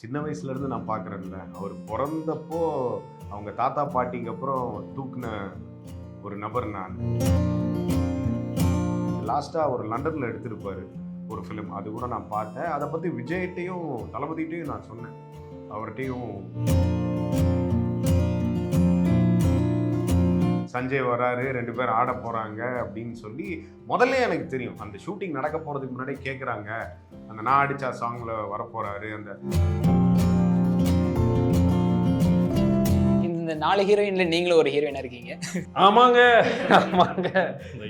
சின்ன வயசுலேருந்து நான் பார்க்குறேன்ல, அவர் பிறந்தப்போ அவங்க தாத்தா பாட்டிக்கு அப்புறம் தூக்குன ஒரு நபர் நான். லாஸ்ட்டாக ஒரு லண்டனில் எடுத்திருப்பார் ஒரு ஃபிலிம், அது கூட நான் பார்த்தேன். அதை பற்றி விஜய்கிட்டையும் தளபதிட்டையும் நான் சொன்னேன். அவர்கிட்டையும் சஞ்சய் வராரு, 2 பேர் ஆட போகிறாங்க அப்படின்னு சொல்லி முதல்ல எனக்கு தெரியும். அந்த ஷூட்டிங் நடக்க போகிறதுக்கு முன்னாடி கேட்குறாங்க, அந்த நான் அடித்தா சாங்கில் வரப்போகிறாரு. அந்த இந்த 4 ஹீரோயின்ல நீங்களும் ஒரு ஹீரோயினா இருக்கீங்க. ஆமாங்க ஆமாங்க,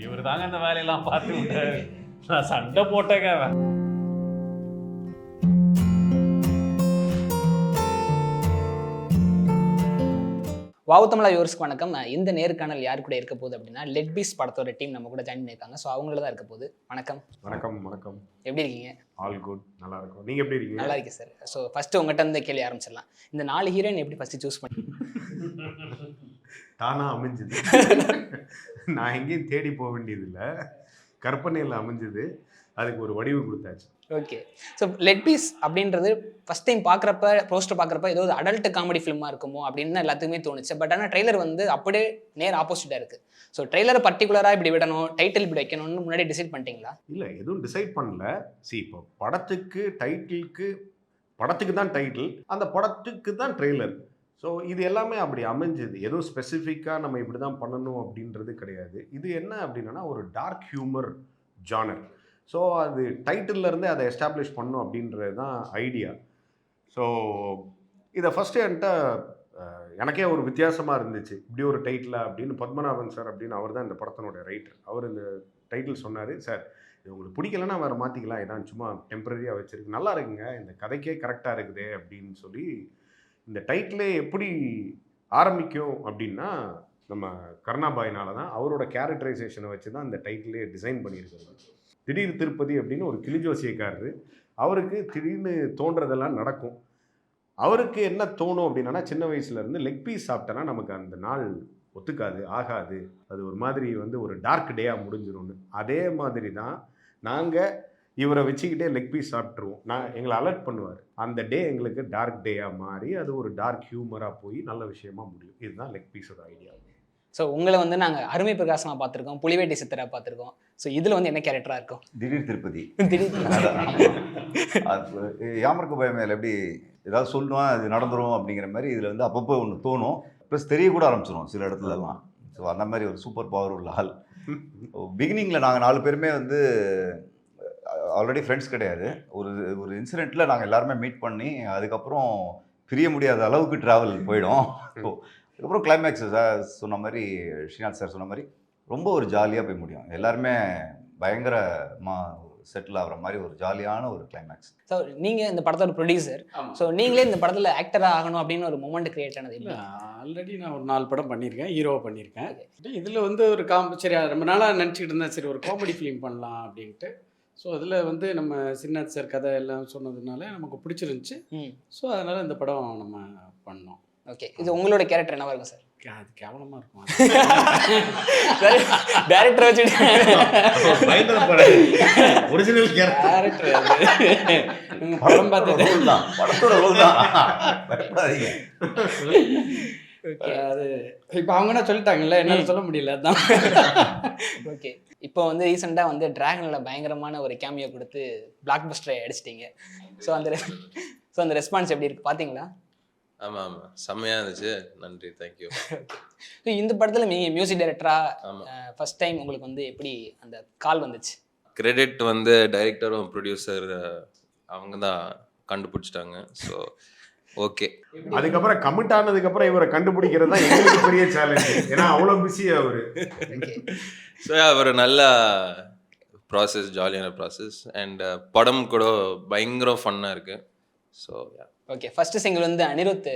இவர் தாங்க இந்த வேலையெல்லாம் பார்த்து விட்டாரு. நான் சண்டை போட்டேங்க. வாவ் தமிழா வியூவர்ஸ்க்கு வணக்கம். இந்த நேர்காணல் யார் கூட இருக்க போகுது அப்படின்னா லெட் பீஸ் படத்தோட டீம் நம்ம கூட ஜாயின் பண்ணியிருக்காங்க. ஸோ அவங்கள தான் இருக்க போகுது. வணக்கம். வணக்கம் வணக்கம். எப்படி இருக்கீங்க? ஆல் குட், நல்லா இருக்கும். நீங்கள் எப்படி இருக்கீங்க? நல்லா இருக்கேன் சார். ஸோ ஃபர்ஸ்ட் உங்கள்கிட்ட இருந்து கேள்வி ஆரம்பிச்சிடலாம். இந்த 4 ஹீரோயின் எப்படி ஃபர்ஸ்ட் சூஸ் பண்ணி? தானா அமைஞ்சுது. நான் எங்கேயும் தேடி போக வேண்டியதில்லை, கற்பனையில் அமைஞ்சுது. அதுக்கு ஒரு வடிவு கொடுத்தாச்சு. ஓகே. ஸோ லெட் பீஸ் அப்படின்றது ஃபஸ்ட் டைம் பார்க்குறப்ப, போஸ்டர் பார்க்குறப்ப ஏதோ அடல்ட் காமெடி ஃபிலிமாக இருக்குமோ அப்படின்னு தான் எல்லாத்துக்குமே தோணுச்சு. பட் ஆனால் ட்ரெய்லர் வந்து அப்படியே நேர் ஆப்போசிட்டாக இருக்குது. ஸோ ட்ரெய்லரை பர்டிகுலராக இப்படி விடணும், டைட்டில் இப்படி வைக்கணும்னு முன்னாடி டிசைட் பண்ணிட்டீங்களா? இல்லை, எதுவும் டிசைட் பண்ணல. இப்போ படத்துக்கு தான் டைட்டில், அந்த படத்துக்கு தான் ட்ரெய்லர். ஸோ இது எல்லாமே அப்படி அமைஞ்சது. எதுவும் ஸ்பெசிஃபிக்காக நம்ம இப்படி தான் பண்ணணும் அப்படின்றது கிடையாது. இது என்ன அப்படின்னா ஒரு டார்க் ஹியூமர் ஜானர். ஸோ அது டைட்டில்லேருந்தே அதை எஸ்டாப்ளிஷ் பண்ணணும் அப்படின்றது தான் ஐடியா. ஸோ இதை ஃபஸ்ட்டு என்கிட்ட எனக்கே ஒரு வித்தியாசமாக இருந்துச்சு, இப்படி ஒரு டைட்டில் அப்படின்னு. பத்மநாபன் சார் அப்படின்னு அவர் தான் இந்த படத்தினுடைய ரைட்டர். அவர் இந்த டைட்டில் சொன்னார், சார் இது உங்களுக்கு பிடிக்கலன்னா வேறு மாற்றிக்கலாம், இதான் சும்மா டெம்பரரியாக வச்சுருக்கு, நல்லா இருக்குங்க, இந்த கதைக்கே கரெக்டாக இருக்குதே அப்படின்னு சொல்லி. இந்த டைட்டிலே எப்படி ஆரம்பிக்கும் அப்படின்னா நம்ம கருணாபாயினால தான், அவரோட கேரக்டரைசேஷனை வச்சு தான் இந்த டைட்டிலே டிசைன் பண்ணியிருக்காரு. திடீர் திருப்பதி அப்படின்னு ஒரு கிளிஜோசியக்காரரு, அவருக்கு திடீர்னு தோன்றதெல்லாம் நடக்கும். அவருக்கு என்ன தோணும் அப்படின்னா, சின்ன வயசுலேருந்து லெக் பீஸ் சாப்பிட்டேன்னா நமக்கு அந்த நாள் ஒத்துக்காது, ஆகாது, அது ஒரு மாதிரி ஒரு டார்க் டேயாக முடிஞ்சிடும்னு. அதே மாதிரி தான் நாங்கள் இவரை வச்சுக்கிட்டே லெக் பீஸ் சாப்பிட்ருவோம். எங்களை அலர்ட் பண்ணுவார், அந்த டே எங்களுக்கு டார்க் டேயாக மாறி அது ஒரு டார்க் ஹியூமராக போய் நல்ல விஷயமா முடியும். இதுதான் லெக் பீஸோட ஐடியா. ஸோ உங்களை நாங்கள் அருமை பிரகாசமாக பார்த்துருக்கோம், புலிவேட்டி சித்தராக பார்த்துருக்கோம். ஸோ இதில் என்ன கேரக்டராக இருக்கும்? திடீர் திருப்பதி. யாமருக்கு பயமேல எப்படி ஏதாவது சொல்லணும், அது நடந்துரும் அப்படிங்கிற மாதிரி இதில் அப்பப்போ ஒன்று தோணும். ப்ளஸ் தெரியக்கூட ஆரம்பிச்சிடும் சில இடத்துலலாம். ஸோ அந்த மாதிரி ஒரு சூப்பர் பவர் உள்ள ஆள். பிகினிங்கில் நாங்கள் 4 பேருமே ஆல்ரெடி ஃப்ரெண்ட்ஸ் கிடையாது. ஒரு இன்சிடெண்ட்டில் நாங்கள் எல்லாருமே மீட் பண்ணி அதுக்கப்புறம் பிரிய முடியாத அளவுக்கு ட்ராவல் போயிடும். ஸோ அதுக்கப்புறம் கிளைமேக்ஸ் சார் சொன்ன மாதிரி, ஸ்ரீநாத் சார் சொன்ன மாதிரி ரொம்ப ஒரு ஜாலியாக போய் முடியும். எல்லாருமே பயங்கரமாக செட்டில் ஆகிற மாதிரி ஒரு ஜாலியான ஒரு கிளைமேக்ஸ். ஸோ நீங்கள் இந்த படத்தோட ப்ரொடியூசர். ஸோ நீங்களே இந்த படத்தில் ஆக்டராக ஆகணும் அப்படின்னு ஒரு மூமெண்ட் கிரியேட் ஆனது இல்லை? ஆல்ரெடி நான் ஒரு 4 படம் பண்ணியிருக்கேன், ஹீரோவாக பண்ணியிருக்கேன். இதில் ஒரு சரி ரொம்ப நாளாக நினச்சிக்கிட்டு இருந்தேன், சரி ஒரு காமெடி ஃபிலிம் பண்ணலாம் அப்படின்ட்டு. ஸோ அதில் நம்ம ஸ்ரீநாத் சார் கதை எல்லாம் சொன்னதுனால நமக்கு பிடிச்சிருந்துச்சு. ஸோ அதனால் இந்த படம் நம்ம பண்ணோம். ஓகே. இது உங்களோட கேரக்டர் என்னவா இருக்கும் சார்? அது கேவலமாக இருக்கும். டேரக்டர் வச்சுட்டு ஒரிஜினல் கேரக்டர் படம் பார்த்தது தான், படத்தோட ரோல் தான். அது இப்போ அவங்கன்னா சொல்லிட்டாங்கல்ல, என்னால் சொல்ல முடியல, அதுதான். ஓகே. இப்போ ரீசெண்டாக டிராகனில் பயங்கரமான ஒரு கேமியோ கொடுத்து பிளாக் பஸ்டரை அடிச்சிட்டிங்க. ஸோ அந்த ரெஸ்பான்ஸ் எப்படி இருக்குது, பார்த்தீங்களா? ஆமாம், செம்மையாக இருந்துச்சு. நன்றி, தேங்க்யூ. இந்த படத்தில் நீங்கள் மியூசிக் டைரக்டராக ஃபர்ஸ்ட் டைம் உங்களுக்கு எப்படி அந்த கால் வந்துச்சு? கிரெடிட் டைரக்டரும் ப்ரொடியூசர் அவங்க தான் கண்டுபிடிச்சிட்டாங்க. So okay. அதுக்கப்புறம் கமிட் ஆனதுக்கப்புறம் இவரை கண்டுபிடிக்கிறது தான் எங்களுக்கு பெரிய சேலஞ்ச். ஏன்னா அவ்வளோ பிஸி அவர். ஸோ அவர் நல்ல ப்ராசஸ், ஜாலியான ப்ராசஸ். அண்ட் படம் கூட பயங்கர ஃபன்னாக இருக்குது. So okay. First single Anirudh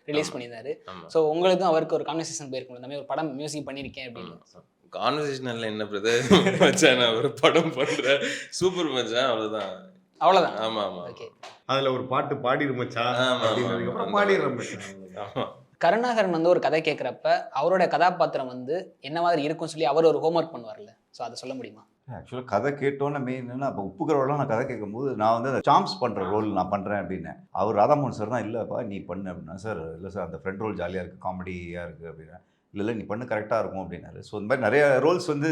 release பண்ணியிருந்தாரு. ஸோ உங்களுக்கும் அவருக்கு ஒரு கான்வர்சேஷன் போயிருக்கும், இந்த மாதிரி ஒரு படம் மியூசிக் பண்ணியிருக்கேன் அப்படின்னு. கான்வர்சேஷனில் என்ன பிரதர் மச்சான், நான் ஒரு படம் பண்ணுறேன், சூப்பர் மச்சான், அவ்வளோதான். ஆமாம் ஆமாம். ஓகே. அதில் ஒரு பாட்டு பாடிருமச்சா, பாடிடுறோம். ஆமாம். கருணாகரன் ஒரு கதை கேட்குறப்ப அவரோட கதாபாத்திரம் என்ன மாதிரி இருக்கும்னு சொல்லி அவர் ஒரு ஹோம்ஒர்க் பண்ணுவார்ல, ஸோ அதை சொல்ல முடியுமா? ஆக்சுவலாக கதை கேட்டோன்னே மெயின் என்னன்னா, அப்போ உப்புக்கரோடலாம் நான் கதை கேட்கும்போது நான் வந்து அந்த சாம்ஸ் பண்ணுற ரோல் நான் பண்ணுறேன் அப்படின்னேன். அவர் ராதாமோகன் சார் தான் இல்லைப்பா நீ பண்ணு அப்படின்னா, சார் இல்லை சார் அந்த ஃப்ரெண்ட் ரோல் ஜாலியாக இருக்குது, காமெடியாக இருக்குது அப்படின்னா, இல்லை நீ பண்ணு கரெக்டாக இருக்கும் அப்படின்னாரு. ஸோ இந்த மாதிரி நிறைய ரோல்ஸ் வந்து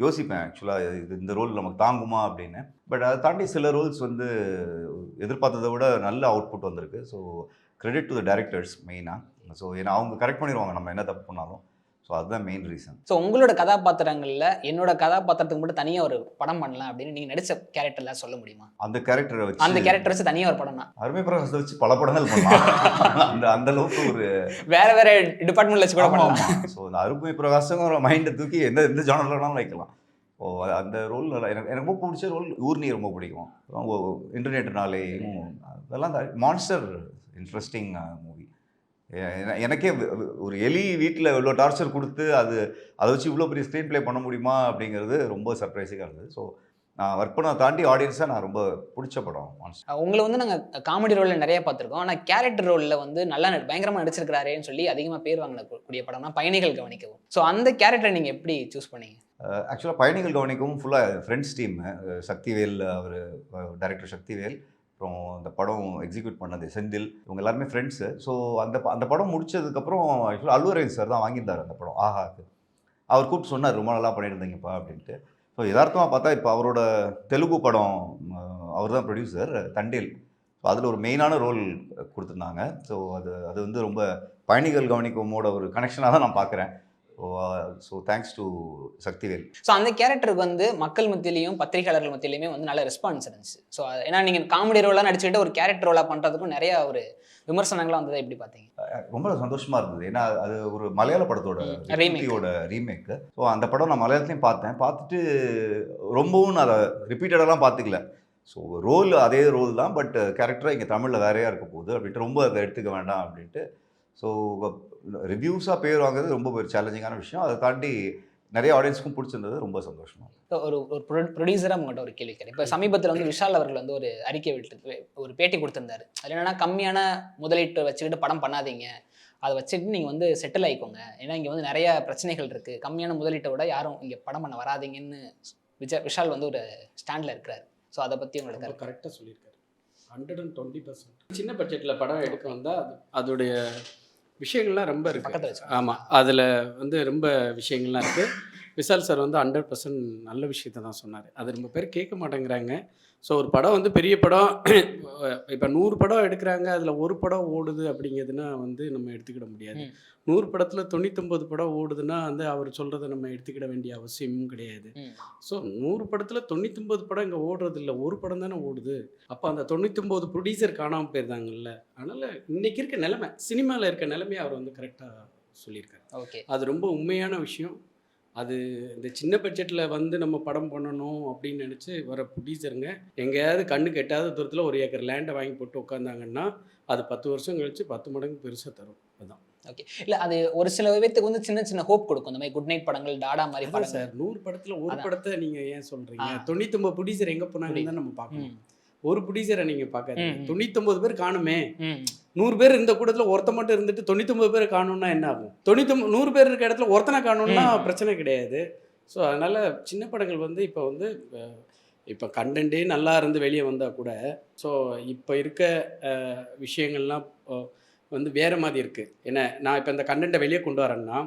யோசிப்பேன் ஆக்சுவலாக இந்த ரோல் நமக்கு தாங்குமா அப்படின்னு. பட் அதை தாண்டி சில ரோல்ஸ் வந்து எதிர்பார்த்ததை விட நல்ல அவுட்புட் வந்திருக்கு. So credit to the directors மெயினாக. ஸோ ஏன்னா அவங்க கரெக்ட் பண்ணிடுவாங்க நம்ம என்ன தப்பு பண்ணாலும். ஸோ அதுதான் மெயின் ரீசன். ஸோ உங்களோட கதாபாத்திரங்களில் என்னோட கதாபாத்திரத்துக்கு மட்டும் தனியாக ஒரு படம் பண்ணலாம் அப்படின்னு நீங்கள் நடித்த கேரக்டர்லாம் சொல்ல முடியுமா? அந்த கேரக்டரை வச்சு அந்த கேரக்டர் வச்சு தனியாக ஒரு படம்னா அருமை பிரகாசத்தை வச்சு பல படங்கள் பண்ணலாம். அந்த அளவுக்கு ஒரு வேற வேற டிபார்ட்மெண்ட்ல வச்சு கூட பண்ணலாம். ஸோ அந்த அருமை பிரகாசங்கிற மைண்டை தூக்கி எந்த ஜானர்ல வேணாலும் வைக்கலாம். ஓ அந்த ரோல் எனக்கு ரொம்ப பிடிச்ச ரோல் ஊர்னி ரொம்ப பிடிக்கும். இன்டர்நெட்னாலேயும் அதெல்லாம் மான்ஸ்டர் இன்ட்ரெஸ்டிங் மூவி. எனக்கே ஒரு எலி வீட்டில் இவ்வளோ டார்ச்சர் கொடுத்து அதை வச்சு இவ்வளோ பெரிய ஸ்க்ரீன் ப்ளே பண்ண முடியுமா அப்படிங்கிறது ரொம்ப சர்ப்ரைசிங்காக இருந்தது. ஸோ நான் ஒர்க் பண்ண தாண்டி ஆடியன்ஸாக நான் ரொம்ப பிடிச்ச படம் மான்ஸ்டர். உங்களை வந்து நாங்கள் காமெடி ரோலில் நிறைய பார்த்துருக்கோம். ஆனால் கேரக்டர் ரோலில் வந்து நல்லா பயங்கரமாக நடிச்சிருக்கிறாரேன்னு சொல்லி அதிகமாக பேர் வாங்கக்கூடிய படம்னா பயணிகள் கவனிக்கவும். ஸோ அந்த கேரக்டரை நீங்கள் எப்படி சூஸ் பண்ணீங்க? ஆக்சுவலாக பயணிகள் கவனிக்கவும் ஃபுல்லாக ஃப்ரெண்ட்ஸ் டீம். சக்திவேல் அவர் டைரக்டர் சக்திவேல், அப்புறம் அந்த படம் எக்ஸிக்யூட் பண்ணது செந்தில், இவங்க எல்லாருமே ஃப்ரெண்ட்ஸு. ஸோ அந்த படம் முடிச்சதுக்கப்புறம் ஆக்சுவலாக அல்லு அரவிந்த் சார் தான் வாங்கியிருந்தார் அந்த படம் ஆஹாக்கு. அவர் கூப்பிட்டு சொன்னார் ரொம்ப நல்லா பண்ணியிருந்தீங்கப்பா அப்படின்ட்டு. ஸோ யதார்த்தமாக பார்த்தா இப்போ அவரோட தெலுங்கு படம் அவர் தான் ப்ரொடியூசர் தண்டேல். ஸோ அதில் ஒரு மெயினான ரோல் கொடுத்துருந்தாங்க. ஸோ அது வந்து ரொம்ப பயணிகள் கவனிக்கமோட ஒரு கனெக்ஷனாக தான் நான் பார்க்குறேன். So thanks to Sakthivel. So அந்த கேரக்டருக்கு வந்து மக்கள் மத்தியிலையும் பத்திரிகையாளர்கள் மத்தியிலையுமே வந்து நல்ல ரெஸ்பான்ஸ் இருந்துச்சு. ஸோ ஏன்னா நீங்கள் காமெடி ரோலாக நடிச்சுக்கிட்டு ஒரு கேரக்டர் ரோலாக பண்ணுறதுக்கும் நிறைய ஒரு விமர்சனங்கள்லாம் வந்ததை எப்படி பார்த்தீங்க? ரொம்ப சந்தோஷமாக இருந்தது. ஏன்னா அது ஒரு மலையாள படத்தோட ரீமேக்கு. ஸோ அந்த படம் நான் மலையாளத்துலையும் பார்த்துட்டு ரொம்பவும் நான் அதை ரிப்பீட்டடெல்லாம் பார்த்துக்கல. ஸோ ரோல் அதே ரோல் தான், பட் கேரக்டராக இங்கே தமிழில் வேறையாக இருக்க போகுது அப்படின்ட்டு ரொம்ப அதை எடுத்துக்க வேண்டாம் அப்படின்ட்டு. ஸோ ரிவ்யூஸாக பேர் வாங்குறது ரொம்ப ஒரு சேலஞ்சிங்கான விஷயம். அதை தாண்டி நிறைய ஆடியன்ஸ்க்கும் பிடிச்சிருந்தது, ரொம்ப சந்தோஷமாக. ஒரு ப்ரொடியூசராக உங்கள்கிட்ட ஒரு கேள்வி கேட்குறேன். இப்போ சமீபத்தில் வந்து விஷால் அவர்கள் வந்து ஒரு அறிக்கை விட்டு ஒரு பேட்டி கொடுத்துருந்தாரு. அது என்னன்னா கம்மியான முதலீட்டு வச்சுக்கிட்டு படம் பண்ணாதீங்க, அதை வச்சுட்டு நீங்கள் வந்து செட்டில் ஆகிக்கோங்க, ஏன்னா இங்கே வந்து நிறைய பிரச்சனைகள் இருக்குது, கம்மியான முதலீட்டை விட யாரும் இங்கே படம் பண்ண வராதிங்கன்னு விஷால் வந்து ஒரு ஸ்டாண்டில் இருக்கிறார். ஸோ அதை பற்றி உங்களுக்கு கரெக்டாக சொல்லியிருக்காரு. 120%. சின்ன பட்ஜெட்டில் படம் எடுக்க வந்தால் அதோடைய விஷயங்கள்லாம் ரொம்ப இருக்குது. ஆமாம், அதில் வந்து ரொம்ப விஷயங்கள்லாம் இருக்குது. விஷால் சார் வந்து 100% நல்ல விஷயத்த தான் சொன்னார். அது ரொம்ப பேர் கேட்க மாட்டேங்கிறாங்க. ஸோ ஒரு படம் வந்து பெரிய படம் இப்போ 100 படம் எடுக்கிறாங்க, அதில் ஒரு படம் ஓடுது அப்படிங்கிறதுனா வந்து நம்ம எடுத்துக்கிட முடியாது. 100 படத்தில் 99 படம் ஓடுதுன்னா வந்து அவர் சொல்கிறத நம்ம எடுத்துக்கிட வேண்டிய அவசியமும் கிடையாது. ஸோ 100 படத்தில் 99 படம் இங்கே ஓடுறது இல்லை, ஒரு படம் தானே ஓடுது. அப்போ அந்த 99 ப்ரொடியூசர் காணாமல் போயிருந்தாங்கல்ல. அதனால் இன்றைக்கி இருக்க நிலைமை, சினிமாவில் இருக்க நிலைமையை அவர் வந்து கரெக்டாக சொல்லியிருக்காரு. ஓகே, அது ரொம்ப உண்மையான விஷயம். அது இந்த சின்ன பட்ஜெட்டில் வந்து நம்ம படம் பண்ணணும் அப்படின்னு நினச்சி வர ப்ரொடியூசருங்க எங்கேயாவது கண்ணுக்கு எட்டாத தூரத்தில் ஒரு ஏக்கர் லேண்டை வாங்கி போட்டு உட்காந்தாங்கன்னா அது 10 வருஷம் கழித்து 10 மடங்கு பெருசாக தரும். அதுதான். ஓகே, இல்லை அது ஒரு சில விதத்துக்கு வந்து சின்ன சின்ன ஹோப் கொடுக்கும். இந்த மாதிரி குட் நைட் படங்கள், டாடா மாதிரி படம். சார் 100 படத்தில் ஒரு படத்தை நீங்கள் ஏன் சொல்கிறீங்க? 99 ப்ரொடியூசர் எங்கே போனாங்கன்னு தான் நம்ம பார்க்கணும். ஒரு ப்ரொடியூசரை நீங்கள் பார்க்காது. 99 பேர் காணுமே. 100 பேர் இந்த கூட்டத்தில் ஒருத்த மட்டும் இருந்துட்டு 99 பேர் காணும்னா என்ன ஆகும்? 100 பேர் இருக்க இடத்துல ஒருத்தனை காணும்னா பிரச்சனை கிடையாது. ஸோ அதனால் சின்ன படங்கள் வந்து இப்போ கண்டென்ட்டே நல்லா இருந்து வெளியே வந்தால் கூட ஸோ இப்போ இருக்க விஷயங்கள்லாம் வந்து வேறு மாதிரி இருக்குது. ஏன்னா நான் இப்போ இந்த கண்டென்ட்டை வெளியே கொண்டு வரேன்னா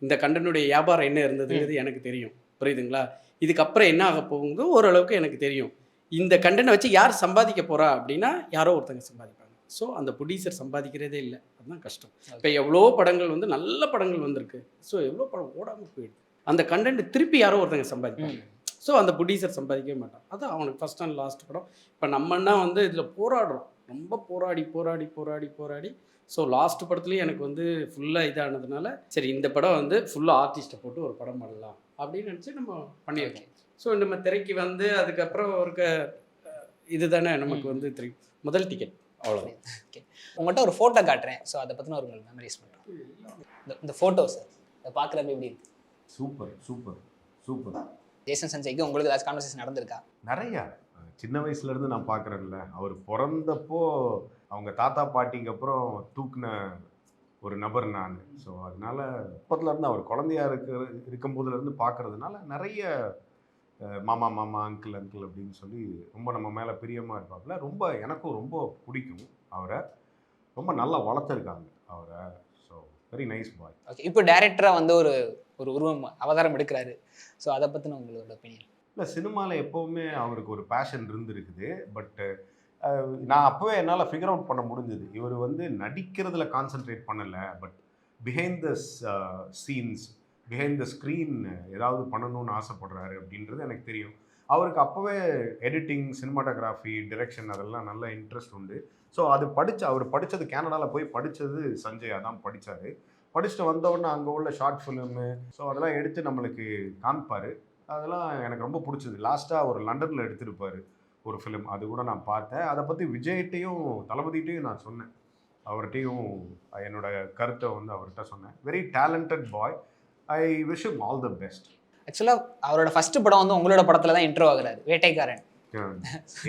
இந்த கண்டென்ட்டுடைய வியாபாரம் என்ன இருந்ததுங்கிறது எனக்கு தெரியும். புரியுதுங்களா? இதுக்கப்புறம் என்ன ஆக போகுங்க ஓரளவுக்கு எனக்கு தெரியும். இந்த கண்டென்ட்டை வச்சு யார் சம்பாதிக்க போகிறா அப்படின்னா யாரோ ஒருத்தங்க சம்பாதிப்பாங்க. ஸோ அந்த ப்ரொடியூசர் சம்பாதிக்கிறதே இல்லை, அதுதான் கஷ்டம். இப்போ எவ்வளோ படங்கள் வந்து நல்ல படங்கள் வந்திருக்கு. ஸோ எவ்வளோ படம் ஓடாமல் போயிடுது. அந்த கண்டென்ட் திருப்பி யாரோ ஒருத்தங்க சம்பாதிப்பாங்க. ஸோ அந்த ப்ரொடியூசர் சம்பாதிக்கவே மாட்டான். அதான் அவனுக்கு ஃபஸ்ட் அண்ட் லாஸ்ட் படம். இப்போ நம்மன்னா வந்து இதில் போராடுறோம், ரொம்ப போராடி ஸோ லாஸ்ட் படத்துலேயும் எனக்கு வந்து ஃபுல்லாக இதானதுனால சரி இந்த படம் வந்து ஃபுல்லாக ஆர்டிஸ்ட்டை போட்டு ஒரு படம் பண்ணலாம் அப்படின்னு நினச்சி நம்ம பண்ணியிருக்கோம். ஸோ நம்ம திரைக்கு வந்து அதுக்கப்புறம் இருக்க இது தானே நமக்கு வந்து முதல் டிக்கெட், அவ்வளோதான். ஓகே, உங்கள்கிட்ட ஒரு ஃபோட்டோ காட்டுறேன். ஸோ அதை பற்றின ஒரு மெமரிஸ் பண்ணுறோம். இந்த ஃபோட்டோ சார் இதை பார்க்குறப்ப எப்படி இருக்கு? சூப்பர். ஜேசன் சஞ்சய்க்கு உங்களுக்கு ஏதாச்சும் கான்வர்சேஷன் நடந்திருக்கா? நிறையா. சின்ன வயசுலேருந்து நான் பார்க்குறேன்ல, அவர் பிறந்தப்போ அவங்க தாத்தா பாட்டிக்கு அப்புறம் தூக்குன ஒரு நபர் நான். ஸோ அதனால இப்போதுலேருந்து அவர் குழந்தையா இருக்கும்போதுலேருந்து பார்க்குறதுனால நிறைய மாமா மாமா அங்கிள் அங்கிள் அப்படின்னு சொல்லி ரொம்ப நம்ம மேலே பிரியமாக இருப்பாப்புல. ரொம்ப எனக்கும் ரொம்ப பிடிக்கும் அவரை. ரொம்ப நல்லா வளர்த்துருக்காங்க அவரை. ஸோ வெரி நைஸ் பாய். ஓகே, இப்போ டைரக்டராக வந்து ஒரு ஒரு உருவம் அவதாரம் எடுக்கிறாரு. ஸோ அதை பற்றின உங்களோட ஒப்பீனியன்? இல்லை, சினிமாவில் எப்போவுமே அவருக்கு ஒரு பேஷன் இருந்திருக்குது. பட்டு நான் அப்போவே என்னால் ஃபிகர் அவுட் பண்ண முடிஞ்சது. இவர் வந்து நடிக்கிறதுல கான்சென்ட்ரேட் பண்ணலை, but behind the scenes, behind the screen ஏதாவது பண்ணணும்னு ஆசைப்படுறாரு அப்படின்றது எனக்கு தெரியும். அவருக்கு அப்போவே எடிட்டிங், சினிமாட்டோகிராஃபி, டிரெக்ஷன் அதெல்லாம் நல்ல இன்ட்ரெஸ்ட் உண்டு. ஸோ அது அவர் படித்தது கேனடாவில் போய் படித்தது சஞ்சய் தான் படித்தார். படிச்சுட்டு வந்தவுடனே அங்கே உள்ள ஷார்ட் ஃபிலிமு ஸோ அதெல்லாம் எடுத்து நம்மளுக்கு காமிப்பார். அதெல்லாம் எனக்கு ரொம்ப பிடிச்சது. லாஸ்ட்டாக ஒரு லண்டனில் எடுத்திருப்பார் ஒரு ஃபிலிம், அது கூட நான் பார்த்தேன். அதை பற்றி விஜய்கிட்டையும் தளபதிட்டையும் நான் சொன்னேன். அவர்கிட்டையும் என்னோட கருத்தை வந்து அவர்கிட்ட சொன்னேன். Very talented bye. I wish him all the best. ஆக்சுவலாக அவரோட ஃபர்ஸ்ட் படம் வந்து உங்களோட படத்தில் தான் இன்ட்ரோ ஆகுறாரு, வேட்டைக்காரன்.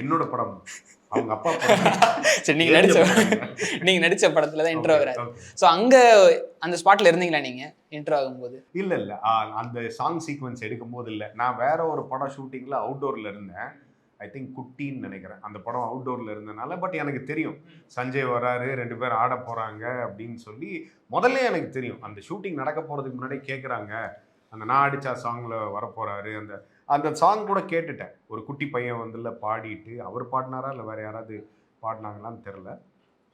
என்னோட படம், அவங்க அப்பா படம். சரி, நீங்கள் நடித்த படத்தில் தான் இன்ட்ரோ ஆகுறாரு. ஸோ அங்கே அந்த ஸ்பாட்டில் இருந்தீங்களா நீங்கள் இன்ட்ரோ ஆகும்போது? இல்லை இல்லை, அந்த சாங் சீக்வன்ஸ் எடுக்கும்போது இல்லை. நான் வேற ஒரு படம் ஷூட்டிங்கில் அவுட்டோரில் இருந்தேன். ஐ திங்க் குட்டின்னு நினைக்கிறேன். அந்த படம் அவுட்டோரில் இருந்தனால. பட் எனக்கு தெரியும் சஞ்சய் வராரு, 2 பேர் ஆட போகிறாங்க அப்படின்னு சொல்லி முதல்ல எனக்கு தெரியும். அந்த ஷூட்டிங் நடக்க போகிறதுக்கு முன்னாடியே கேட்குறாங்க, அந்த நான் அடித்தா சாங்கில் வரப்போகிறாரு. அந்த சாங் கூட கேட்டுட்டேன். ஒரு குட்டி பையன் வந்துல பாடிட்டு, அவர் பாடினாரா இல்லை வேறு யாராவது பாடினாங்களான்னு தெரில.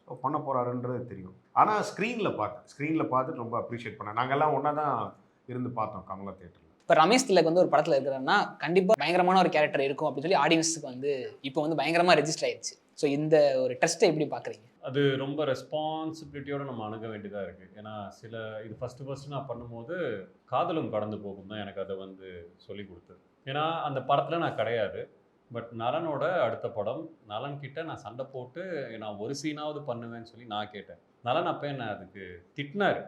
ஸோ பண்ண போகிறாருன்றது தெரியும். ஆனால் ஸ்க்ரீனில் பார்த்துட்டு ரொம்ப அப்ரிஷியேட் பண்ணேன். நாங்கள்லாம் ஒன்றா தான் இருந்து பார்த்தோம் கமலா தியேட்டரில். இப்போ ரமேஷ் திலக் வந்து ஒரு படத்தில் இருக்கிறாருன்னா கண்டிப்பாக பயங்கரமான ஒரு கேரக்டர் இருக்கும் அப்படின்னு சொல்லி ஆடியன்ஸுக்கு வந்து இப்போ வந்து பயங்கரமாக ரெஜிஸ்டர் ஆயிடுச்சு. ஸோ இந்த ஒரு டெஸ்ட்டை எப்படி பார்க்குறீங்க? அது ரொம்ப ரெஸ்பான்சிபிலிட்டியோடு நம்ம அணுக வேண்டியதாக இருக்குது. ஏன்னா இது ஃபஸ்ட்டு நான் பண்ணும்போது காதலும் கடந்து போகும் தான் எனக்கு அதை வந்து சொல்லி கொடுத்தது. ஏன்னா அந்த படத்தில் நான் கிடையாது. பட் நலனோட அடுத்த படம், நலன் கிட்ட நான் சண்டை போட்டு நான் ஒரு சீனாவது பண்ணுவேன்னு சொல்லி நான் கேட்டேன். நலன் அப்போ என்ன அதுக்கு திட்டினார்,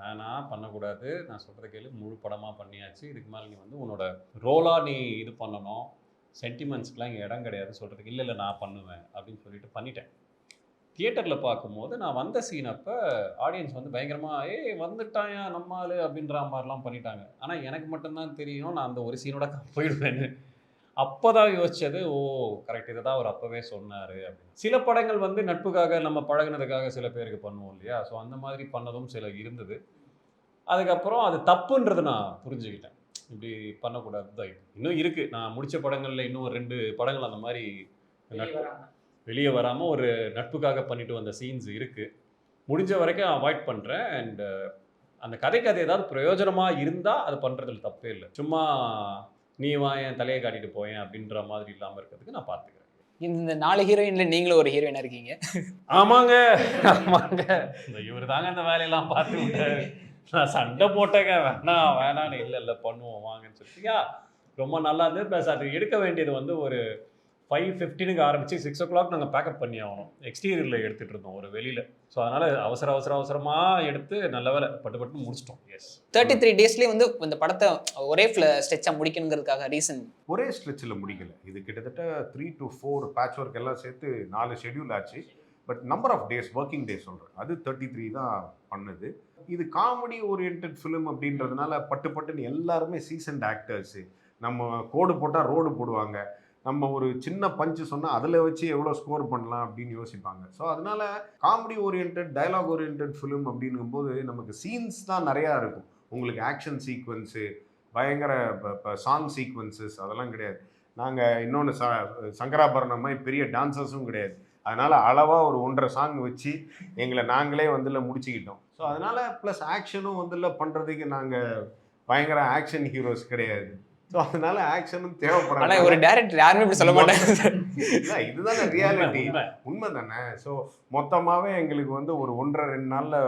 வேணாம் பண்ணக்கூடாது, நான் சொல்கிறத கேளு, முழு படமாக பண்ணியாச்சு, இதுக்கு மேலே நீ வந்து உன்னோட ரோலாக நீ இது பண்ணணும், சென்டிமெண்ட்ஸ்க்கெலாம் இங்கே இடம் கிடையாது சொல்கிறதுக்கு. இல்லை நான் பண்ணுவேன் அப்படின்னு சொல்லிட்டு பண்ணிட்டேன். தியேட்டரில் பார்க்கும்போது நான் வந்த சீன் அப்போ ஆடியன்ஸ் வந்து பயங்கரமாக வந்துட்டாயா நம்மால் அப்படின்ற மாதிரிலாம் பண்ணிட்டாங்க. ஆனால் எனக்கு மட்டும்தான் தெரியும் நான் அந்த ஒரு சீனோட போயிடுவேன்னு. அப்போ தான் யோசித்தது, ஓ கரெக்ட், இதை தான் அவர் அப்போவே சொன்னார் அப்படின்னு. சில படங்கள் வந்து நட்புக்காக நம்ம பழகினதுக்காக சில பேருக்கு பண்ணுவோம் இல்லையா? ஸோ அந்த மாதிரி பண்ணதும் சில இருந்தது. அதுக்கப்புறம் அது தப்புன்றது நான் புரிஞ்சுக்கிட்டேன். இப்படி பண்ணக்கூடாது தான். இன்னும் இருக்குது, நான் முடித்த படங்களில் இன்னும் 2 படங்கள் அந்த மாதிரி வெளியே வராமல் ஒரு நட்புக்காக பண்ணிட்டு வந்த சீன்ஸ் இருக்குது. முடிஞ்ச வரைக்கும் அவாய்ட் பண்ணுறேன். அண்ட் அந்த கதைக்கு அது ஏதாவது பிரயோஜனமாக இருந்தால் அது பண்ணுறதுல தப்பே இல்லை. சும்மா நீ வா என் தலையை காட்டிட்டு போயேன் அப்படின்ற மாதிரி இல்லாமல் இருக்கிறதுக்கு நான் பார்த்துக்கிறேன். இந்த 4 ஹீரோயினில் நீங்களும் ஒரு ஹீரோயினாக இருக்கீங்க. ஆமாங்க. இந்த இவர் தாங்க இந்த வேலையெல்லாம் பார்த்து விட்டாரு. நான் சண்டை போட்டேங்க, வேணான்னு இல்லை பண்ணுவோம் வாங்கன்னு சொல்லிட்டு ரொம்ப நல்லா இருந்தது. ப்ளஸ் அது எடுக்க வேண்டியது வந்து ஒரு 5:15 ஆரம்பிச்சு 6 o'clock நாங்கள் பேக்கப் பண்ணி ஆகணும். எக்ஸ்டீரியரில் எடுத்துகிட்டு இருந்தோம் ஒரு வெளியில். ஸோ அதனால் அவசரமாக எடுத்து நல்ல வேலை பட்டு முடிச்சிட்டோம். எஸ், 33 டேஸ்லேயே வந்து இந்த படத்தை ஒரே ஸ்ட்ரெச்சாக முடிக்கணுங்கிறதுக்காக ரீசன். ஒரே ஸ்ட்ரெச்சில் முடிக்கல. இது கிட்டத்தட்ட 3 to 4 பேட்ச் ஒர்க் எல்லாம் சேர்த்து 4 ஷெட்யூல் ஆச்சு. But number of days, working days சொல்கிறேன், அது 33 தான் பண்ணுது. இது காமெடி ஓரியன்ட் ஃபிலிம் அப்படின்றதுனால பட்டுன்னு எல்லாருமே சீசன்ட் ஆக்டர்ஸு. நம்ம கோடு போட்டால் ரோடு போடுவாங்க. நம்ம ஒரு சின்ன பஞ்சு சொன்னால் அதில் வச்சு எவ்வளோ ஸ்கோர் பண்ணலாம் அப்படின்னு யோசிப்பாங்க. ஸோ அதனால் comedy orient, dialogue orient film அப்படிங்கும்போது நமக்கு சீன்ஸ் தான் நிறையா இருக்கும். உங்களுக்கு ஆக்ஷன் சீக்வன்ஸு, பயங்கர சாங் சீக்வன்சஸ் அதெல்லாம் கிடையாது. நாங்கள் இன்னொன்று சங்கராபரணம் மாதிரி பெரிய டான்சர்ஸும் கிடையாது. அதனால் அளவாக ஒரு 1.5 சாங் வச்சு எங்களை நாங்களே வந்துல முடிச்சுக்கிட்டோம். ஸோ அதனால் ப்ளஸ் ஆக்ஷனும் வந்துல பண்ணுறதுக்கு நாங்கள் பயங்கர ஆக்ஷன் ஹீரோஸ் கிடையாது. ஸோ அதனால ஆக்ஷனும் தேவைப்படாது. ஆனால் ஒரு டைரக்டர் யாருமே இப்படி சொல்ல மாட்டாங்க. இதுதானே ரியாலிட்டி, உண்மை தானே. ஸோ மொத்தமாகவே எங்களுக்கு வந்து ஒரு 1.5-2 நாளில்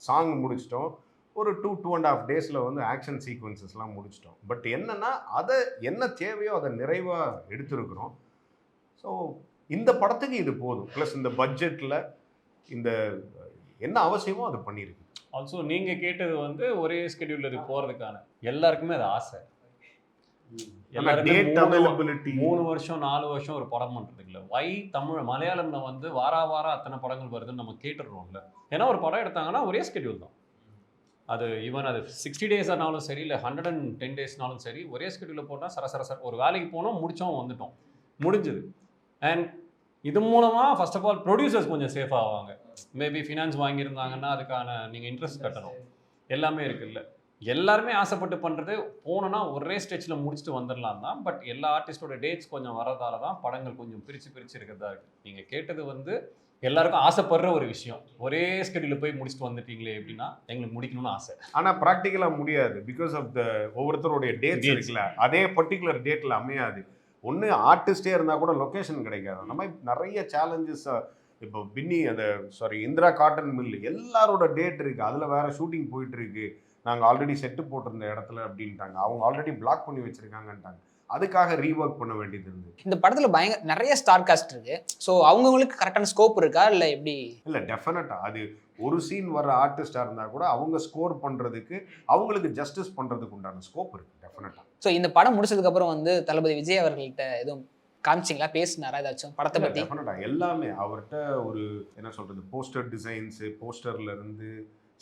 சாங் முடிச்சிட்டோம். ஒரு 2-2.5 டேஸில் வந்து ஆக்ஷன் சீக்வன்சஸ்லாம் முடிச்சிட்டோம். பட் என்னென்னா அதை என்ன தேவையோ அதை நிறைவாக எடுத்துருக்குறோம். ஸோ இந்த படத்துக்கு இது போதும். ப்ளஸ் இந்த பட்ஜெட்டில் இந்த என்ன அவசியமோ அதை பண்ணியிருக்கு. ஆல்சோ நீங்கள் கேட்டது வந்து ஒரே ஸ்கெடியூலில் இது போகிறதுக்கான எல்லாருக்குமே அது ஆசை. 3 வருஷம் 4 வருஷம் ஒரு படம் பண்ணுறதுக்கு இல்லை. மலையாளம்ல வந்து வாரம் அத்தனை படங்கள் வருதுன்னு நம்ம கேட்டுடுறோம்ல. ஏன்னா ஒரு படம் எடுத்தாங்கன்னா ஒரே ஸ்கெடியூல் தான். அது ஈவன் அது 60 days ஆனாலும் சரி, இல்லை 110 daysனாலும் சரி, ஒரே ஸ்கெடியூலில் போட்டால் சர ஒரு வேலைக்கு போனோம், முடித்தோம், வந்துட்டோம், முடிஞ்சுது. அண்ட் இது மூலமாக ஃபர்ஸ்ட் ஆஃப் ஆல் ப்ரொடியூசர்ஸ் கொஞ்சம் சேஃப் ஆவாங்க. மேபி ஃபினான்ஸ் வாங்கியிருந்தாங்கன்னா அதுக்கான நீங்கள் இன்ட்ரெஸ்ட் கட்டணும், எல்லாமே இருக்குல்ல. எல்லாருமே ஆசைப்பட்டு பண்ணுறது போனோன்னா ஒரே ஸ்டெச்சில் முடிச்சுட்டு வந்துடலாம் தான். பட் எல்லா ஆர்டிஸ்டோட டேட்ஸ் கொஞ்சம் வரதால தான் படங்கள் கொஞ்சம் பிரித்து இருக்கிறதா இருக்குது. நீங்கள் கேட்டது வந்து எல்லாருக்கும் ஆசைப்படுற ஒரு விஷயம். ஒரே ஸ்கெடியூலில் போய் முடிச்சுட்டு வந்துட்டீங்களே எப்படின்னா, எங்களுக்கு முடிக்கணும்னு ஆசை. ஆனால் ப்ராக்டிக்கலாக முடியாது. பிகாஸ் ஆஃப் த ஒவ்வொருத்தருடைய டேட்ஸ் இருக்குல்ல, அதே பர்டிகுலர் டேட்டில் அமையாது. ஒன்று ஆர்டிஸ்டே இருந்தால் கூட லொக்கேஷன் கிடைக்காது. அந்த மாதிரி நிறைய சேலஞ்சஸ். இப்போ இந்திரா காட்டன் மில் எல்லாரோட டேட் இருக்குது, அதில் வேறு ஷூட்டிங் போயிட்டுருக்கு, நாங்கள் ஆல்ரெடி செட்டு போட்டிருந்த இடத்துல அப்படின்ட்டாங்க, அவங்க ஆல்ரெடி பிளாக் பண்ணி வச்சுருக்காங்கன்ட்டாங்க. அதுக்காக ரீஒர்க் பண்ண வேண்டியது இருந்தது. இந்த படத்தில் நிறைய ஸ்டார் காஸ்ட் இருக்கு. ஸோ அவங்களுக்கு கரெக்டான ஸ்கோப் இருக்கா இல்லை எப்படி? இல்லை, டெஃபினட்டாக அது ஒரு சீன் வர ஆர்டிஸ்டாக இருந்தால் கூட அவங்க ஸ்கோர் பண்ணுறதுக்கு, அவங்களுக்கு ஜஸ்டிஸ் பண்ணுறதுக்கு உண்டான ஸ்கோப் இருக்குது டெஃபினட்டாக. ஸோ இந்த படம் முடிச்சதுக்கப்புறம் வந்து தளபதி விஜய் அவர்கள்ட்ட எதுவும் காமிச்சிங்களா, பேசினாரா ஏதாச்சும் படத்தை பற்றி? டெஃபினட்டாக எல்லாமே அவர்கிட்ட ஒரு என்ன சொல்கிறது, போஸ்டர் டிசைன்ஸு, போஸ்டர்லேருந்து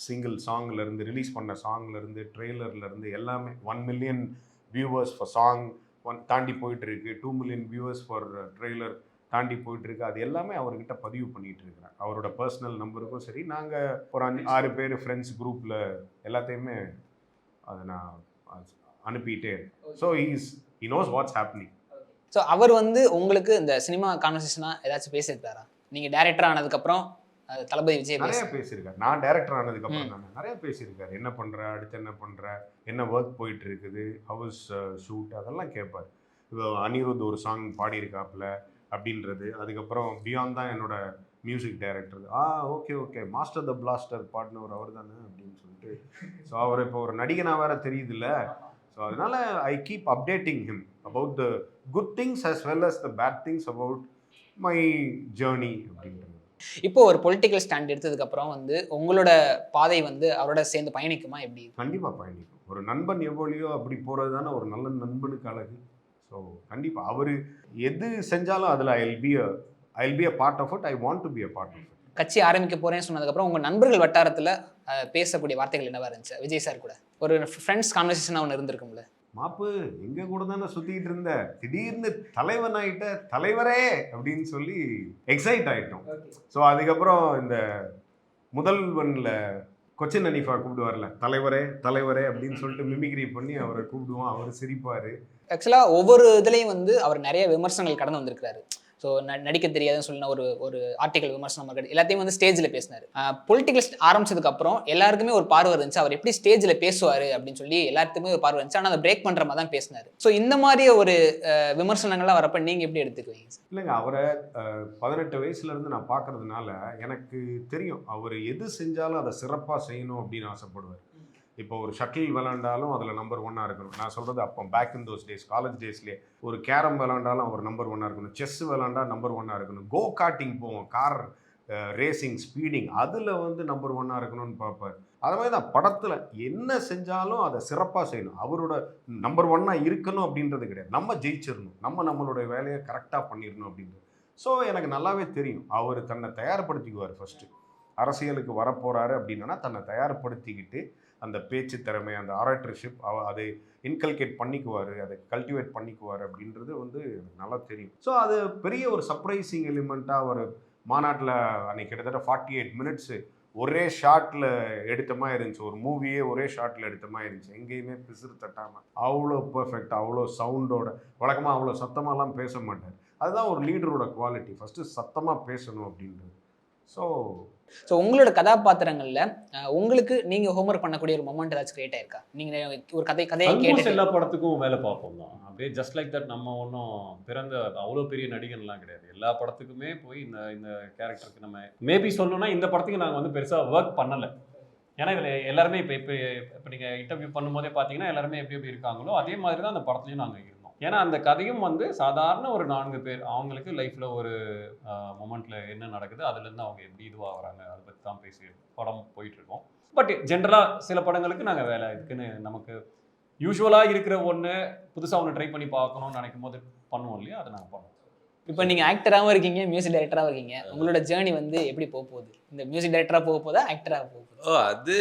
சிங்கிள் சாங்லேருந்து, ரிலீஸ் பண்ண சாங்லேருந்து, ட்ரெய்லர்லேருந்து எல்லாமே 1 million வியூவர்ஸ் ஃபார் சாங் தாண்டி போயிட்டுருக்கு, 2 million வியூவர்ஸ் ஃபார் ட்ரெய்லர் தாண்டி போயிட்டுருக்கு. அது எல்லாமே அவர்கிட்ட பதிவு பண்ணிகிட்டு இருக்கிறேன். அவரோட பர்சனல் நம்பருக்கும் சரி, நாங்கள் ஒரு 6 பேர் ஃப்ரெண்ட்ஸ் குரூப்பில் எல்லாத்தையுமே அதை நான் அனுப்பிட்டே இருக்கேன். So he knows what's happening. So அவர் வந்து உங்களுக்கு இந்த சினிமா கான்வர்சேஷனாக ஏதாச்சும் பேசியிருக்காரா? நீங்கள் டேரக்டர் ஆனதுக்கப்புறம் தளபதி விஜய் நிறைய பேசியிருக்காரு. நான் டைரக்டர் ஆனதுக்கப்புறம் தானே நிறைய பேசியிருக்காரு. என்ன பண்ணுற, அடுத்து என்ன பண்ணுற, என்ன ஒர்க் போயிட்டு இருக்குது, ஹவுஸ் ஷூட், அதெல்லாம் கேட்பார். இப்போ அனிருத் ஒரு சாங் பாடியிருக்காப்புல அப்படின்றது. அதுக்கப்புறம் பியாண்ட் தான் என்னோட music director. Okay master the blaster பாடினவர் அவர் தானே அப்படின்னு சொல்லிட்டு. ஸோ அவர் இப்போ ஒரு நடிகனாக வேற தெரியுதுல்ல. ஸோ அதனால I keep updating him about the good things as well as the bad things about my journey அப்படின்றது. இப்போ ஒரு பொலிட்டிக்கல் ஸ்டாண்ட் எடுத்ததுக்கப்புறம் வந்து உங்களோட பாதை வந்து அவரோட சேர்ந்து பயணிக்குமா எப்படி? கண்டிப்பாக பயணிக்கும். ஒரு நண்பன் எவ்வளியோ அப்படி போகிறது தானே ஒரு நல்ல நண்பனுக்கு அழகு. ஸோ கண்டிப்பாக அவர் எது செஞ்சாலும் அதில் I'll be a part of it. I want to be a part of it. கட்சி ஆரம்பிக்க போறேன்னு சொன்னதுக்கப்புறம் உங்கள் நண்பர்கள் வட்டாரத்தில் பேசக்கூடிய வார்த்தைகள் என்னவா இருந்துச்சு விஜய் சார் கூட? ஒரு ஃப்ரெண்ட்ஸ் கான்வர்சேஷனாக ஒன்று இருந்திருக்கும்ல. மாப்பு எங்க கூட தானே சுத்திட்டு இருந்த, திடீர்னு தலைவன் ஆயிட்ட, தலைவரே அப்படின்னு சொல்லி எக்ஸைட் ஆயிட்டோம். ஸோ அதுக்கப்புறம் இந்த முதல்வன்ல கொச்சின் அனிஃபா கூப்பிடுவார்ல, தலைவரே தலைவரே அப்படின்னு சொல்லிட்டு மிமிக்ரி பண்ணி அவரை கூப்பிடுவோம். அவர் சிரிப்பாரு. ஆக்சுவலாக ஒவ்வொரு இதுலேயும் வந்து அவர் நிறைய விமர்சனங்கள் கடந்து வந்திருக்கிறாரு. ஸோ நடிக்க தெரியாதுன்னு சொல்லின ஒரு ஆர்டிகல் விமர்சனம் எல்லாத்தையும் வந்து ஸ்டேஜில் பேசினார். பொலிட்டிக்கல் ஆரம்பிச்சதுக்கப்புறம் எல்லாருக்குமே ஒரு பார்வை இருந்துச்சு, அவர் எப்படி ஸ்டேஜில் பேசுவார் அப்படின்னு சொல்லி எல்லாத்துக்குமே ஒரு பார்வை இருந்துச்சு. ஆனால் அதை பிரேக் பண்ணுற மாதிரி தான் பேசினார். ஸோ இந்த மாதிரி ஒரு விமர்சனங்கள்லாம் வரப்ப நீங்கள் எப்படி எடுத்துக்குவீங்க? இல்லைங்க, அவரை 18 வயசுலேருந்து நான் பார்க்கறதுனால எனக்கு தெரியும் அவர் எது செஞ்சாலும் அதை சிறப்பாக செய்யணும் அப்படின்னு ஆசைப்படுவார். இப்போ ஒரு ஷட்டில் விளாண்டாலும் அதில் நம்பர் 1 இருக்கணும். நான் சொல்கிறது அப்போ back in those days, college டேஸ்லேயே ஒரு கேரம் விளாண்டாலும் அவர் நம்பர் 1 இருக்கணும். செஸ் விளாண்டா நம்பர் 1 இருக்கணும். கோ கார்ட்டிங் போவோம், கார் ரேசிங், ஸ்பீடிங், அதில் வந்து நம்பர் 1 இருக்கணும்னு பார்ப்பார். அது மாதிரி தான் படத்தில் என்ன செஞ்சாலும் அதை சிறப்பாக செய்யணும். அவரோட நம்பர் 1 இருக்கணும் அப்படின்றது கிடையாது, நம்ம ஜெயிச்சிடணும், நம்மளோட வேலையை கரெக்டாக பண்ணிடணும் அப்படின்றது. ஸோ எனக்கு நல்லாவே தெரியும் அவர் தன்னை தயார்படுத்திக்குவார். ஃபஸ்ட்டு அரசியலுக்கு வரப்போகிறாரு அப்படின்னா தன்னை தயார்படுத்திக்கிட்டு அந்த பேச்சு திறமை, அந்த ஆரேட்டர்ஷிப் அதை இன்கல்கேட் பண்ணிக்குவார், அதை கல்டிவேட் பண்ணிக்குவார் அப்படின்றது வந்து எனக்கு நல்லா தெரியும். ஸோ அது பெரிய ஒரு சர்ப்ரைசிங் எலிமெண்ட்டாக ஒரு மாநாட்டில் அன்றைக்கி கிட்டத்தட்ட 48 minutes ஒரே ஷாட்டில் எடுத்த மாதிரி இருந்துச்சு. ஒரு மூவியே ஒரே ஷாட்டில் எடுத்த மாதிரி இருந்துச்சு, எங்கேயுமே பிசுறு தட்டாமல் அவ்வளோ பர்ஃபெக்டாக, அவ்வளோ சவுண்டோட. வழக்கமாக அவ்வளோ சத்தமாகலாம் பேச மாட்டார். அதுதான் ஒரு லீடரோட குவாலிட்டி, ஃபஸ்ட்டு சத்தமாக பேசணும் அப்படின்றது. ஸோ உங்களோட கதாபாத்திரங்களில் உங்களுக்கு நீங்கள் ஹோம்ஒர்க் பண்ணக்கூடிய ஒரு மொமெண்ட் ஏதாச்சும் கிரியேட் ஆயிருக்கா? நீங்கள் ஒரு கதையை கேட்டு எல்லா படத்துக்கும் வேலை பார்ப்போம் தான் அப்படியே. ஜஸ்ட் லைக் தட் நம்ம ஒன்றும் பிறந்த அவ்வளோ பெரிய நடிகன்லாம் கிடையாது. எல்லா படத்துக்குமே போய் இந்த கேரக்டருக்கு நம்ம மேபி சொல்லணும்னா இந்த படத்துக்கு நாங்கள் வந்து பெருசாக ஒர்க் பண்ணலை. ஏன்னா இதில் எல்லாருமே இப்போ நீங்கள் இன்டர்வியூ பண்ணும்போதே பார்த்தீங்கன்னா எல்லாருமே எப்படி இருக்காங்களோ அதே மாதிரி தான் அந்த படத்துலையும் நாங்கள் இருந்தோம். ஏன்னா அந்த கதையும் வந்து சாதாரண ஒரு 4 பேர் அவங்களுக்கு லைஃப்பில் ஒரு மொமெண்ட்டில் என்ன நடக்குது, அதுலேருந்து அவங்க எப்படி இதுவாகிறாங்க, அதை பற்றி தான் பேசி படம் போயிட்டுருக்கோம். பட் ஜென்ரலாக சில படங்களுக்கு நாங்கள் வேலை இதுக்குன்னு நமக்கு யூஸ்வலாக இருக்கிற ஒன்று புதுசாக ஒன்று ட்ரை பண்ணி பார்க்கணும்னு நினைக்கும் போது பண்ணுவோம் இல்லையா, அதை நாங்கள் பண்ணுவோம். இப்போ நீங்கள் ஆக்டராகவும் இருக்கீங்க, மியூசிக் டைரக்டராகவும் இருக்கீங்க. உங்களோட ஜேர்னி வந்து எப்படி போக போகுது? இந்த மியூசிக் டைரக்டராக போக போதா, ஆக்டராக போக போகுது? அது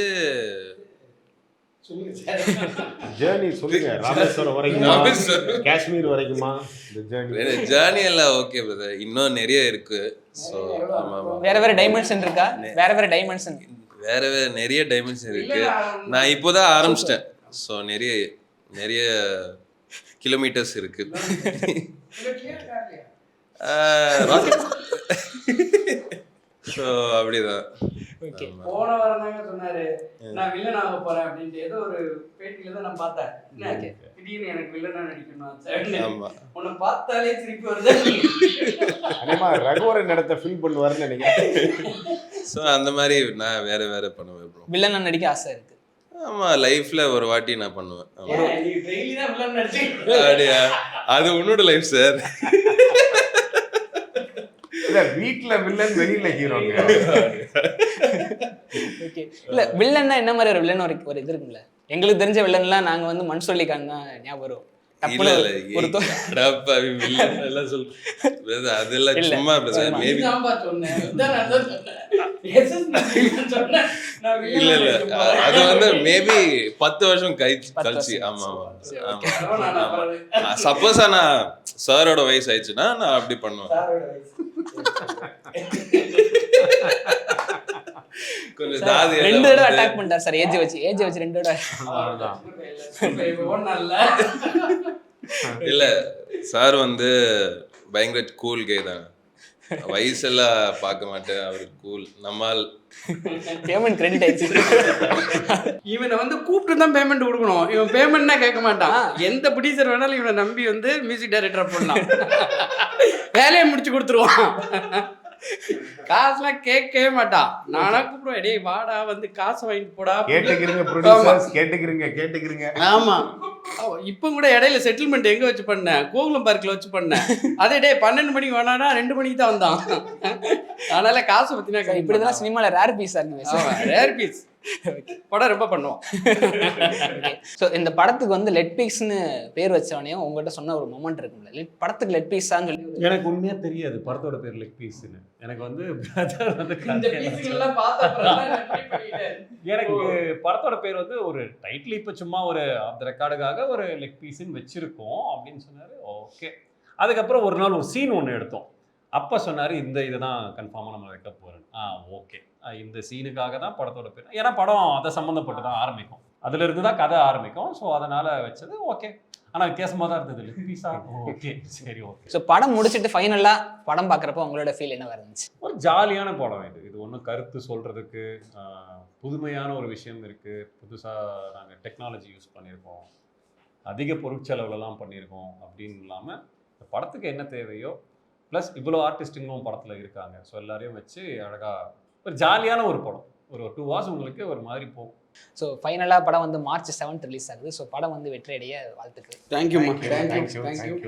ஜேர்னி சொல்லுங்க. ராமேஸ்வரம் வரைக்குமா, ராமேஸ்வரம். காஷ்மீர் வரைக்குமா இந்த ஜேர்னி? ஜேர்னி எல்லாம் ஓகே பிரதர், இன்னும் நிறைய இருக்கு. ஸோ ஆமாம், வேற வேற டைமென்ஷன் இருக்கா? வேற வேற டைமென்ஷன் வேற வேற நிறைய டைமென்ஷன் இருக்கு. நான் இப்போதான் ஆரம்பிச்சிட்டேன். ஸோ நிறைய நிறைய கிலோமீட்டர்ஸ் இருக்கு. ஸோ அப்படிதான். ஓகே. போன வாரம் தாங்க சொன்னாரு நான் வில்லன் ஆக போறேன் அப்படின்ட்டு. ஏதோ ஒரு பேட்டியில தான் நான் பார்த்தேன். என்ன திடீர்னு எனக்கு வில்லனா நடிக்கணும், ஆமா, உன்னை பார்த்தாலே திருப்பி வருது. அதேமா ரகுவரன் இடத்த ஃபில் பண்ணுவாருன்னு நினைக்கிறேன். ஸோ அந்த மாதிரி நான் வேற வேற பண்ணுவேன் ப்ரோ. வில்லனா நடிக்க ஆசை இருக்கு. ஆமா, லைஃப்ல ஒரு வாட்டி நான் பண்ணுவேன். ஆமா. நீ டெய்லி தான் வில்லன் நடிச்சு. அப்படியா? அது உன்னோட லைஃப் சார். இல்ல வீட்ல வில்லன், வெளியில ஹீரோங்க. ஓகே. இல்ல வில்லன்னா என்ன மாதிரி ஒரு வில்லன் ஒரு இது இருக்குல்ல? எங்களுக்கு தெரிஞ்ச வில்லன்லாம் நாங்க வந்து மண் சொல்லிக்கான் தான் ஞாபகம் வரும். இல்ல இல்ல, அடப்பா, வில்லன் எல்லாம் சொல் brother, அதெல்லாம் இல்ல. சும்மா brother. மேபி நான் சொன்னேன். இதான் நான் தான் சொன்னேன். எஸ்எஸ் நான் சொன்னேன். நான் வில்லன் இல்ல இல்ல, நடிக்க போறேன். அது வந்து மேபி 10 வருஷம் கழிச்சு. 10 வருஷம். ஆமா சரி, ஆமா அதெல்லாம் நான் ஆமா. சப்போஸ் நான் சாரோட வயசு ஆயிடுச்சுன்னா நான் அப்படி பண்ணுவேன். சாரோட வயசு. கொஞ்சம் தாதி 2 தடவை அட்டாக் பண்ணிட்டார் சார். ஏஜ் வச்சு 2 தடவை. அவ்வளவுதான். இல்ல, சார் வந்து பயங்கர கூல் கே தான். வயசெல்லாம் பார்க்க மாட்டேன், அவரு கூல். நம்மால் பேமெண்ட் கிரெடிட் ஆயிடுச்சு. இவனை வந்து கூப்பிட்டு தான் பேமெண்ட் கொடுக்கணும். இவன் பேமெண்ட்னா கேட்க மாட்டான். எந்த ப்ரொடியூசர் வேணாலும் இவனை நம்பி வந்து மியூசிக் டைரக்டரா போடலாம். வேலையை முடிச்சு கொடுத்துருவான். காசுலாம் கேட்கவே மாட்டான். நானா கூப்பிடுவேன், டேய் வாடா வந்து காசு வாங்கிட்டு போடா. கேட்டுக்கிறீங்க ப்ரொடியூசர்ஸ், கேட்டுக்கிறீங்க. ஆமா, இப்போ கூட இடையில செட்டில்மெண்ட் எங்க வச்சு பண்ணேன்? கோகுலம் பார்க்ல வச்சு பண்ணேன். அதே டே 12 மணிக்கு வேணாடா, 2 மணிக்கு தான் வந்தான். அதனால காசு பத்தினா இப்படிதான் சினிமால ரேர் பீஸா இருக்கு. Rare piece. படம் ரொம்ப பண்ணுவோம். ஸோ இந்த படத்துக்கு வந்து லெட் பீஸ்னு பேர் வச்சவனையும் உங்கள்கிட்ட சொன்ன ஒரு மொமெண்ட் இருக்கும்ல, படத்துக்கு லெட் பீஸான்னு சொல்லி. எனக்கு உண்மையா தெரியாது படத்தோட பேர் லெக் பீஸ்ன்னு. எனக்கு வந்து brother வந்து இந்த பீஸ்கள்லாம் பார்த்தா எனக்கு படத்தோட பேர் வந்து ஒரு டைட்டில் இப்போ சும்மா ஒரு அந்த ரெக்கார்டுக்காக ஒரு லெக் பீஸ்ன்னு வச்சிருக்கோம் அப்படின்னு சொன்னாரு. ஓகே. அதுக்கப்புறம் ஒரு நாள் ஒரு சீன் ஒன்று எடுத்தோம். அப்போ சொன்னார், இந்த இதுதான் கன்ஃபார்மாக நம்ம வைக்க போகிறேன். ஓகே, இந்த சீனுக்காக தான் படத்தோட பேர். ஏன்னா படம் அதை சம்மந்தப்பட்டு தான் ஆரம்பிக்கும், அதுலேருந்து தான் கதை ஆரம்பிக்கும். ஸோ அதனால் வச்சது. ஓகே. ஆனால் வித்தியாசமாக தான் இருந்தது. லெக் பீஸா? ஓகே, சரி, ஓகே. ஸோ படம் முடிச்சுட்டு ஃபைனலாக படம் பார்க்குறப்ப உங்களோட ஃபீல் என்ன இருந்துச்சு? ஒரு ஜாலியான படம் இது. இது ஒன்றும் கருத்து சொல்கிறதுக்கு புதுமையான ஒரு விஷயம் இருக்குது. புதுசாக நாங்கள் டெக்னாலஜி யூஸ் பண்ணியிருக்கோம், அதிக பொருட்செலவுலலாம் பண்ணியிருக்கோம் அப்படின்னு இல்லாமல் இந்த படத்துக்கு என்ன தேவையோ, ப்ளஸ் இவ்வளோ ஆர்டிஸ்ட்டுங்களும் படத்தில் இருக்காங்க. ஸோ எல்லாரையும் வச்சு அழகாக ஒரு ஜாலியான ஒரு படம். ஒரு 2 hours உங்களுக்கு ஒரு மாதிரி போகும். ஸோ ஃபைனலாக படம் வந்து March 7 ரிலீஸ் ஆகுது. ஸோ படம் வந்து வெற்றி அடைய வாழ்த்துக்கள். தேங்க்யூம்மா. Thank you.